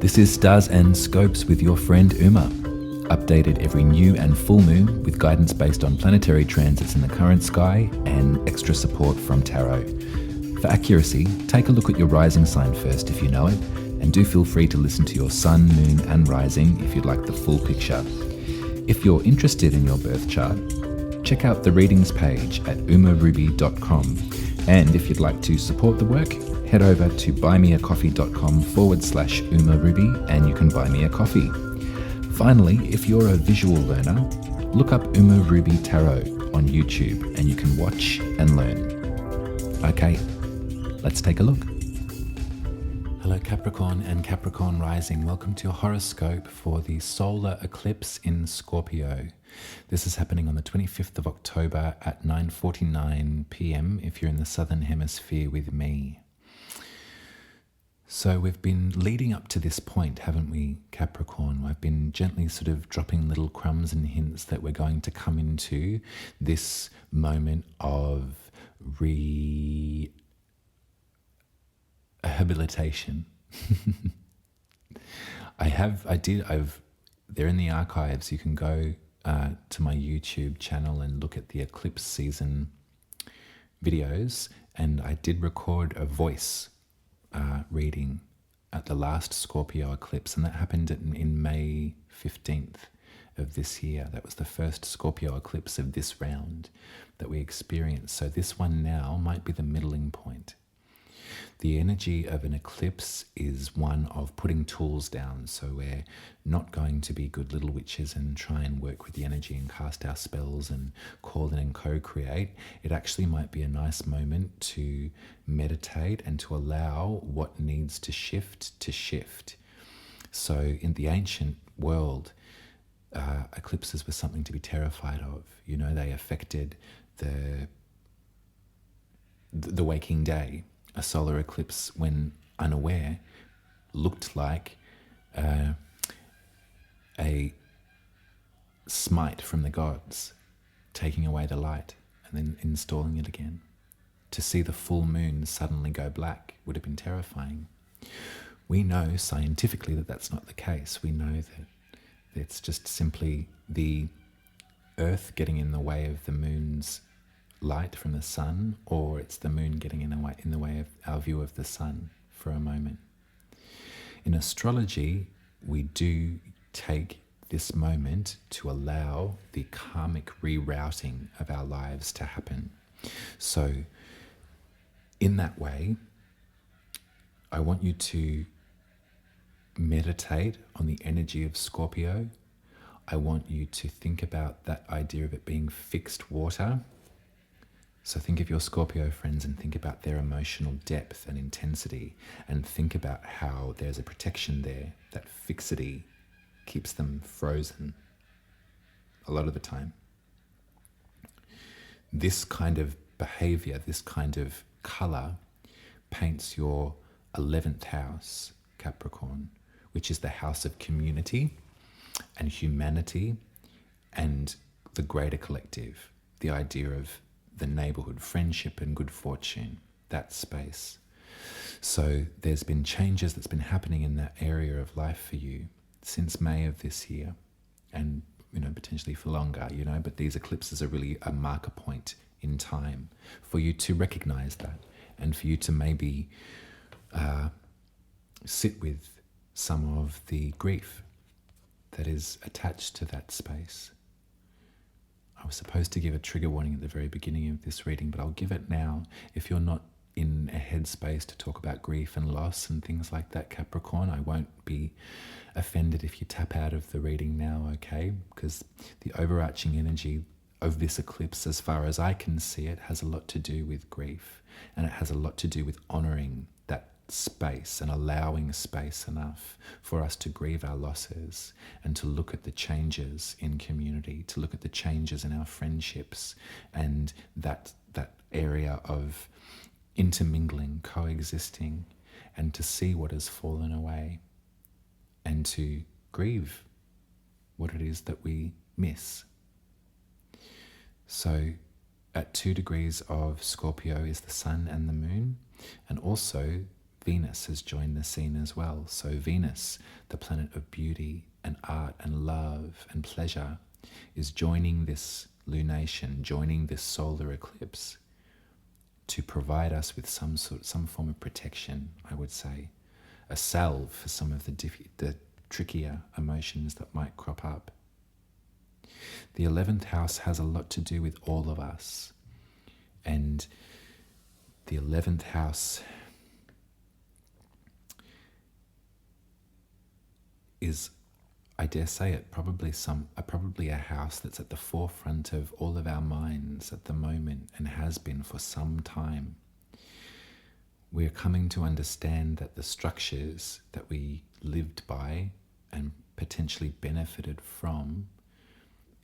This is Stars and Scopes with your friend Uma, updated every new and full moon with guidance based on planetary transits in the current sky and extra support from tarot. For accuracy, take a look at your rising sign first if you know it, and do feel free to listen to your sun, moon and rising if you'd like the full picture. If you're interested in your birth chart, check out the readings page at umaruby.com, and if you'd like to support the work, head over to buymeacoffee.com/umaruby and you can buy me a coffee. Finally, if you're a visual learner, look up Uma Ruby Tarot on YouTube and you can watch and learn. Okay, let's take a look. Hello Capricorn and Capricorn rising. Welcome to your horoscope for the Solar Eclipse in Scorpio. This is happening on the 25th of October at 9:49 p.m. if you're in the Southern Hemisphere with me. So we've been leading up to this point, haven't we, Capricorn? I've been gently sort of dropping little crumbs and hints that we're going to come into this moment of rehabilitation. They're in the archives. You can go to my YouTube channel and look at the eclipse season videos. And I did record a voice reading at the last Scorpio eclipse, and that happened in May 15th of this year. That was the first Scorpio eclipse of this round that we experienced. So this one now might be the middling point. The energy of an eclipse is one of putting tools down. So we're not going to be good little witches and try and work with the energy and cast our spells and call in and co-create. It actually might be a nice moment to meditate and to allow what needs to shift to shift. So in the ancient world, eclipses were something to be terrified of. You know, they affected the waking day. A solar eclipse, when unaware, looked like a smite from the gods, taking away the light and then installing it again. To see the full moon suddenly go black would have been terrifying. We know scientifically that that's not the case. We know that it's just simply the earth getting in the way of the moon's light from the sun, or it's the moon getting in the way of our view of the sun for a moment. In astrology, we do take this moment to allow the karmic rerouting of our lives to happen. So in that way, I want you to meditate on the energy of Scorpio. I want you to think about that idea of it being fixed water. So think of your Scorpio friends and think about their emotional depth and intensity, and think about how there's a protection there. That fixity keeps them frozen a lot of the time. This kind of behavior, this kind of color paints your 11th house, Capricorn, which is the house of community and humanity and the greater collective, the idea of the neighborhood, friendship and good fortune, that space. So there's been changes that's been happening in that area of life for you since May of this year, and potentially for longer, but these eclipses are really a marker point in time for you to recognize that, and for you to maybe sit with some of the grief that is attached to that space. I was supposed to give a trigger warning at the very beginning of this reading, but I'll give it now. If you're not in a headspace to talk about grief and loss and things like that, Capricorn, I won't be offended if you tap out of the reading now, okay? Because the overarching energy of this eclipse, as far as I can see it, has a lot to do with grief, and it has a lot to do with honoring that space and allowing space enough for us to grieve our losses and to look at the changes in community, to look at the changes in our friendships and that area of intermingling, coexisting, and to see what has fallen away and to grieve what it is that we miss. So at 2 degrees of Scorpio is the sun and the moon, and also Venus has joined the scene as well. So Venus, the planet of beauty and art and love and pleasure, is joining this lunation, joining this solar eclipse to provide us with some form of protection, I would say, a salve for some of the trickier emotions that might crop up. The 11th house has a lot to do with all of us, and the 11th house is, I dare say it, probably a house that's at the forefront of all of our minds at the moment and has been for some time. We're coming to understand that the structures that we lived by and potentially benefited from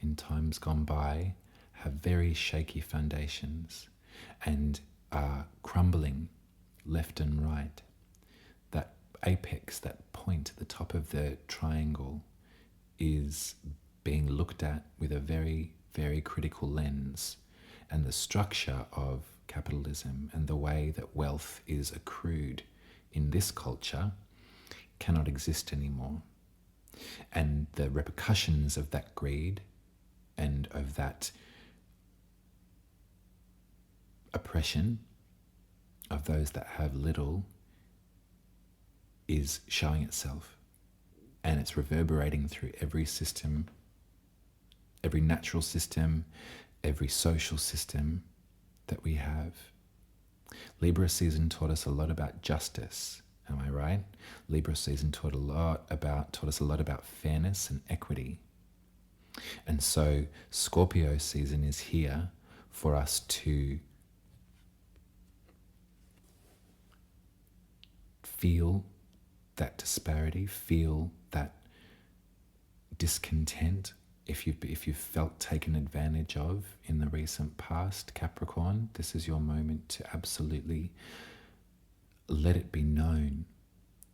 in times gone by have very shaky foundations and are crumbling left and right. That apex, that point at the top of the triangle, is being looked at with a very, very critical lens, and the structure of capitalism and the way that wealth is accrued in this culture cannot exist anymore. And the repercussions of that greed and of that oppression of those that have little is showing itself, and it's reverberating through every system, every natural system, every social system that we have. Libra season taught us a lot about justice, am I right? Libra season taught us a lot about fairness and equity. And so Scorpio season is here for us to feel that disparity, feel that discontent. If you've felt taken advantage of in the recent past, Capricorn, this is your moment to absolutely let it be known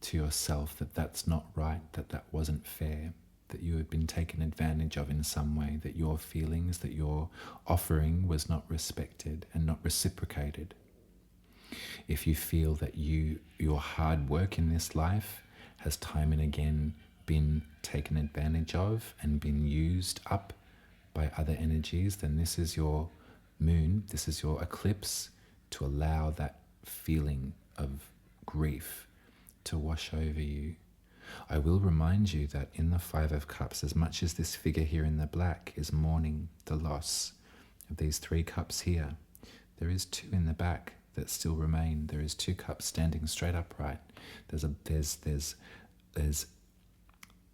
to yourself that that's not right, that wasn't fair, that you had been taken advantage of in some way, that your feelings, that your offering was not respected and not reciprocated. If you feel that your hard work in this life has time and again been taken advantage of and been used up by other energies, then this is your moon, this is your eclipse to allow that feeling of grief to wash over you. I will remind you that in the Five of Cups, as much as this figure here in the black is mourning the loss of these 3 cups here, there is 2 in the back that still remain. There is 2 cups standing straight upright.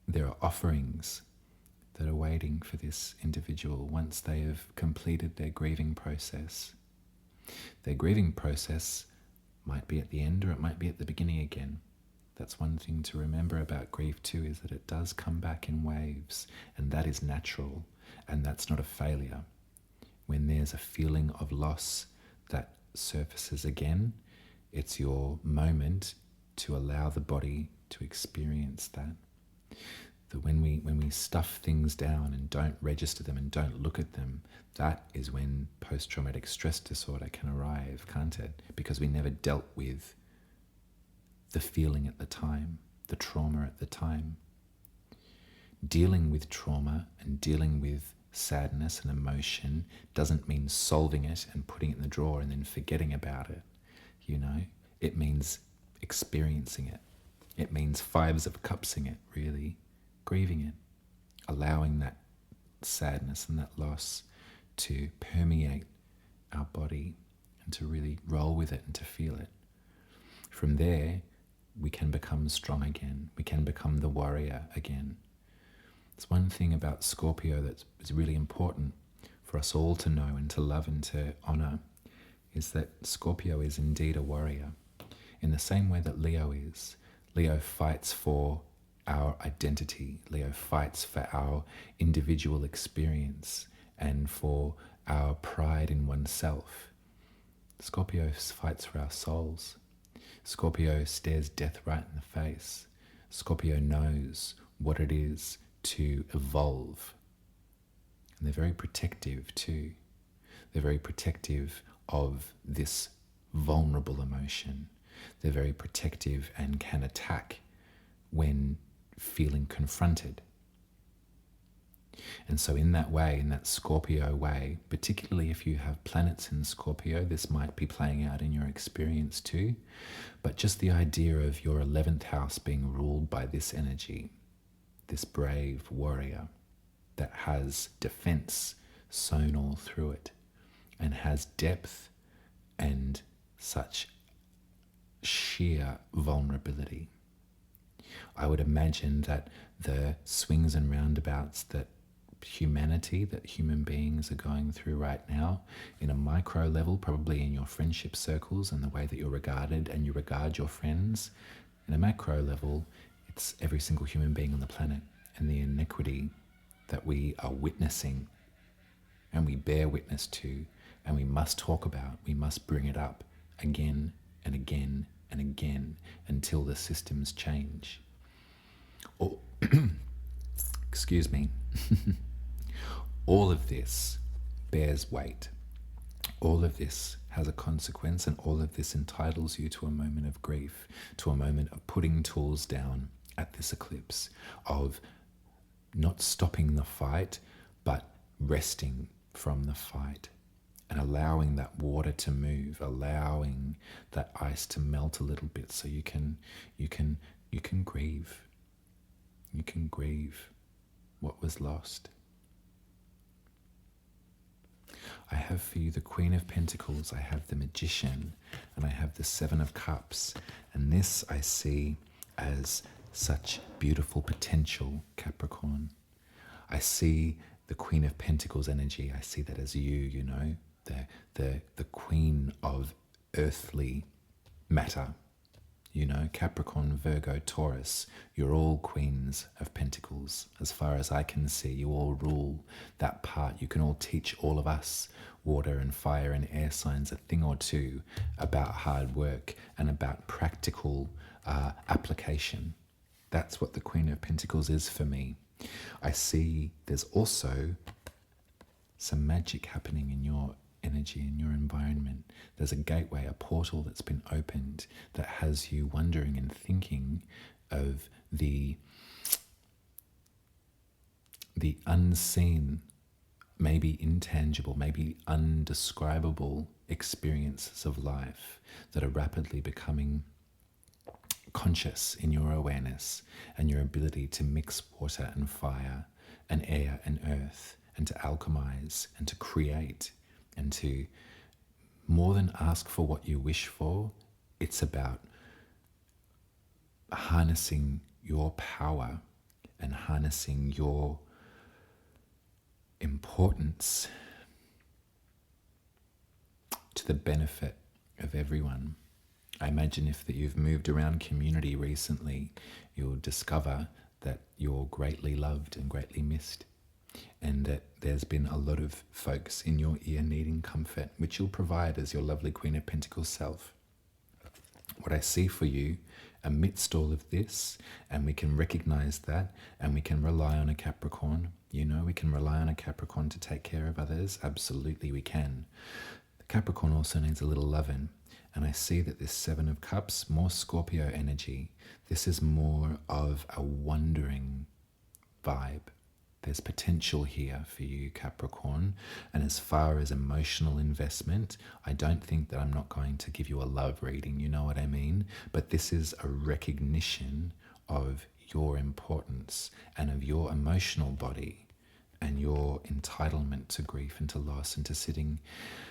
There are offerings that are waiting for this individual once they have completed their grieving process. Their grieving process might be at the end or it might be at the beginning again. That's one thing to remember about grief too, is that it does come back in waves, and that is natural, and that's not a failure. When there's a feeling of loss that surfaces again, it's your moment to allow the body to experience that. That when we stuff things down and don't register them and don't look at them, that is when post-traumatic stress disorder can arrive, can't it? Because we never dealt with the feeling at the time, the trauma at the time. Dealing with trauma and dealing with sadness and emotion doesn't mean solving it and putting it in the drawer and then forgetting about it. It means experiencing it. It means 5s of cupsing it, really, grieving it, allowing that sadness and that loss to permeate our body and to really roll with it and to feel it. From there, we can become strong again. We can become the warrior again. It's one thing about Scorpio that is really important for us all to know and to love and to honor, is that Scorpio is indeed a warrior. In the same way that Leo is. Leo fights for our identity. Leo fights for our individual experience and for our pride in oneself. Scorpio fights for our souls. Scorpio stares death right in the face. Scorpio knows what it is to evolve. And they're very protective too. They're very protective of this vulnerable emotion. They're very protective and can attack when feeling confronted. And so in that way, in that Scorpio way, particularly if you have planets in Scorpio, this might be playing out in your experience too. But just the idea of your 11th house being ruled by this energy, this brave warrior that has defense sewn all through it and has depth and such sheer vulnerability. I would imagine that the swings and roundabouts that humanity, that human beings are going through right now, in a micro level, probably in your friendship circles and the way that you're regarded and you regard your friends, in a macro level, it's every single human being on the planet and the inequity that we are witnessing and we bear witness to and we must talk about, we must bring it up again and again and again until the systems change. Or, excuse me, all of this bears weight. All of this has a consequence, and all of this entitles you to a moment of grief, to a moment of putting tools down at this eclipse, of not stopping the fight, but resting from the fight and allowing that water to move, allowing that ice to melt a little bit so you can grieve. You can grieve what was lost. I have for you the Queen of Pentacles, I have the Magician, and I have the Seven of Cups. And this I see as such beautiful potential, Capricorn. I see the Queen of Pentacles energy. I see that as you know, the Queen of earthly matter. You know, Capricorn, Virgo, Taurus, you're all queens of pentacles. As far as I can see, you all rule that part. You can all teach all of us, water and fire and air signs, a thing or two about hard work and about practical application. That's what the Queen of Pentacles is for me. I see there's also some magic happening in your energy, in your environment. There's a gateway, a portal that's been opened that has you wondering and thinking of the unseen, maybe intangible, maybe undescribable experiences of life that are rapidly becoming conscious in your awareness and your ability to mix water and fire and air and earth and to alchemize and to create and to more than ask for what you wish for. It's about harnessing your power and harnessing your importance to the benefit of everyone. I imagine if that you've moved around community recently, you'll discover that you're greatly loved and greatly missed, and that there's been a lot of folks in your ear needing comfort, which you'll provide as your lovely Queen of Pentacles self. What I see for you amidst all of this, and we can recognize that, and we can rely on a Capricorn. You know, we can rely on a Capricorn to take care of others. Absolutely we can. The Capricorn also needs a little loving. And I see that this Seven of Cups, more Scorpio energy. This is more of a wondering vibe. There's potential here for you, Capricorn. And as far as emotional investment, I don't think that I'm not going to give you a love reading, you know what I mean? But this is a recognition of your importance and of your emotional body and your entitlement to grief and to loss and to sitting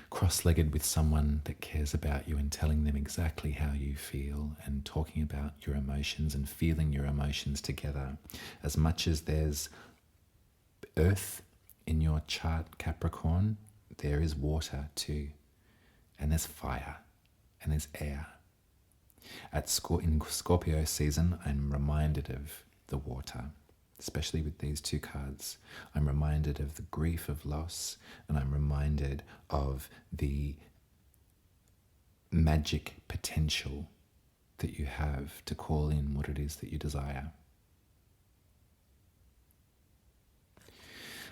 cross-legged with someone that cares about you and telling them exactly how you feel and talking about your emotions and feeling your emotions together. As much as there's earth in your chart, Capricorn, there is water too, and there's fire, and there's air. In Scorpio season, I'm reminded of the water, especially with these two cards. I'm reminded of the grief of loss, and I'm reminded of the magic potential that you have to call in what it is that you desire.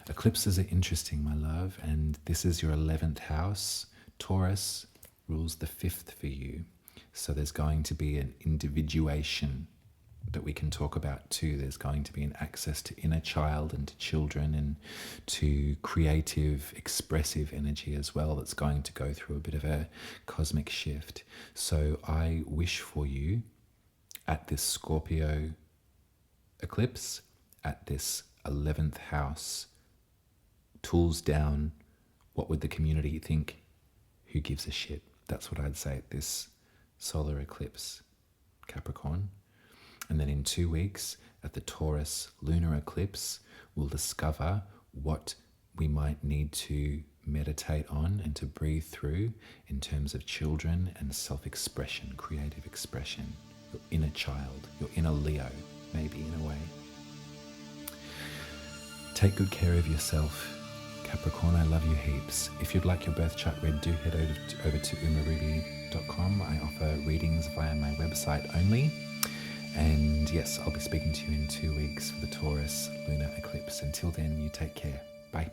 Eclipses are interesting, my love, and this is your 11th house. Taurus rules the 5th for you. So there's going to be an individuation that we can talk about too. There's going to be an access to inner child and to children and to creative, expressive energy as well that's going to go through a bit of a cosmic shift. So I wish for you at this Scorpio eclipse, at this 11th house, tools down, what would the community think? Who gives a shit? That's what I'd say at this solar eclipse, Capricorn. And then in 2 weeks, at the Taurus lunar eclipse, we'll discover what we might need to meditate on and to breathe through in terms of children and self-expression, creative expression, your inner child, your inner Leo, maybe in a way. Take good care of yourself, Capricorn. I love you heaps. If you'd like your birth chart read, do head over to umaruby.com. I offer readings via my website only. And yes, I'll be speaking to you in 2 weeks for the Taurus lunar eclipse. Until then, you take care. Bye.